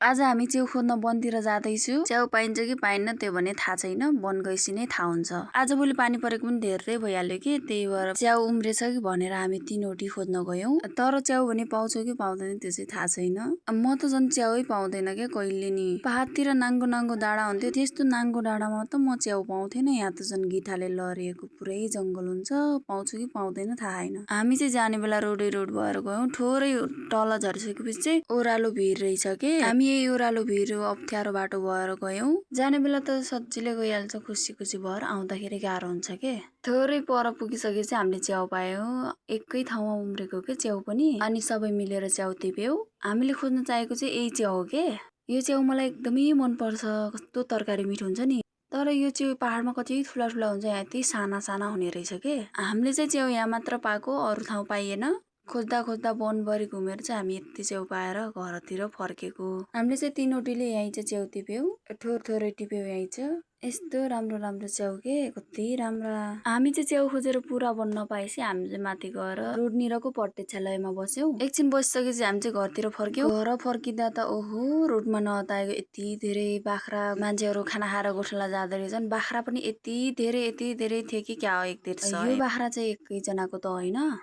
आज हामी च्याउ खोज्न वनतिर जाँदैछु। च्याउ पाइन्छ कि पाइन्न त्यो भने थाहा छैन, वन गएपछि नै थाहा हुन्छ। आजभोलि पानी परेको पनि धेरै भइहाल्यो कि त्यही भएर च्याउ उम्रेछ कि भनेर हामी तीनवटी खोज्न गयौं। तर च्याउ भने पाउँछौ कि पाउँदैन त्यो चाहिँ थाहा छैन। म त झन् च्याउै पाउँदैन के कहिले नि। पहाडतिर नाङ्गो नाङ्गो डाँडा हुन्थ्यो, त्यस्तो नाङ्गो डाँडामा त म च्याउ पाउँथेन। यहाँ त झन् गिठाले लरिएको पुरै जंगल हुन्छ, पाउँछु कि पाउँदैन थाहा छैन। हामी चाहिँ जाने बेला रोड भएर गयौं। थोरै तल झरिसकेपछि चाहिँ ओह्रालो भिर रहेछ के। हामी यही ओह्रालो भिर अप्ठ्यारो बाटो भएर गयौं। जाने बेला त सजिलै गइहाल्छ, खुसी खुसी भएर आउँदाखेरि गाह्रो हुन्छ के। थोरै पर पुगिसकेपछि हामीले च्याउ पायौं। एकै ठाउँमा उम्रेको के च्याउ पनि, अनि सबै मिलेर च्याउ टिप्यौं। हामीले खोज्न चाहेको चाहिँ यही च्याउ हो के। यो च्याउ मलाई एकदमै मन पर्छ, कस्तो तरकारी मिठो हुन्छ नि। तर यो च्याउ पहाडमा कति ठुला ठुला हुन्छ, यहाँ यति साना साना हुने रहेछ के। हामीले चाहिँ च्याउ यहाँ मात्र पाएको, अरू ठाउँ पाइएन। खोज्दा खोज्दा वनभरि घुमेर चाहिँ हामी यति च्याउ पाएर घरतिर फर्केको। हामीले चाहिँ तीनवटीले यहीँ चाहिँ च्याउ टिप्यौं, थोरै टिप्यौं यहीँ चाहिँ। यस्तो राम्रो राम्रो च्याउ के, कति राम्रा। हामी चाहिँ च्याउ खोजेर पुरा वन नपाएपछि हामी चाहिँ माथि गएर रोडनिरको पट्टेछालयमा बस्यौं। एकछिन बसिसकेपछि हामी चाहिँ घरतिर फर्क्यौं। घर फर्किँदा त ओहो, रोडमा नअताएको यति धेरै बाख्रा मान्छेहरू खाना खाएर गोठला जाँदो रहेछन्। बाख्रा पनि यति धेरै थिए कि क्या हो, 1-1.5 यो बाख्रा चाहिँ एकैजनाको त होइन,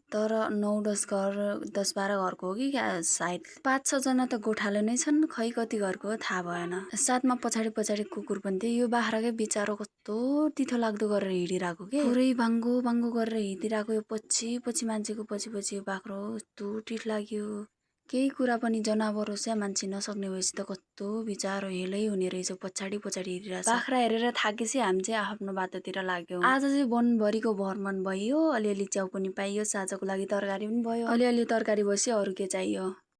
तर 9-10 घर 10-12 घरको हो कि क्या, सायद 5-6 जना त गोठालो नै छन्, खै कति घरको थाहा भएन। साथमा पछाडि कुकुर पनि थियो। यो बाख्राकै बिचारो कस्तो तिथो लाग्दो गरेर हिँडिरहेको के, पुरै बाङ्गो बाङ्गो गरेर हिँडिरहेको। यो पछि मान्छेको पछि यो बाख्रो यस्तो टिठ लाग्यो। केही कुरा पनि जनावर होस् या मान्छे नसक्ने भएपछि त कस्तो बिचारो हेलै हुने रहेछ, पछाडि हिँडिरहेछ। बाख्रा हेरेर थाकेपछि हामी चाहिँ आफ्नो बाटोतिर लाग्यौं। आज चाहिँ वनभरिको भ्रमण भयो, अलिअलि च्याउ पनि पाइयो, साँझको लागि तरकारी पनि भयो। अलिअलि तरकारी भएपछि अरू के चाहियो।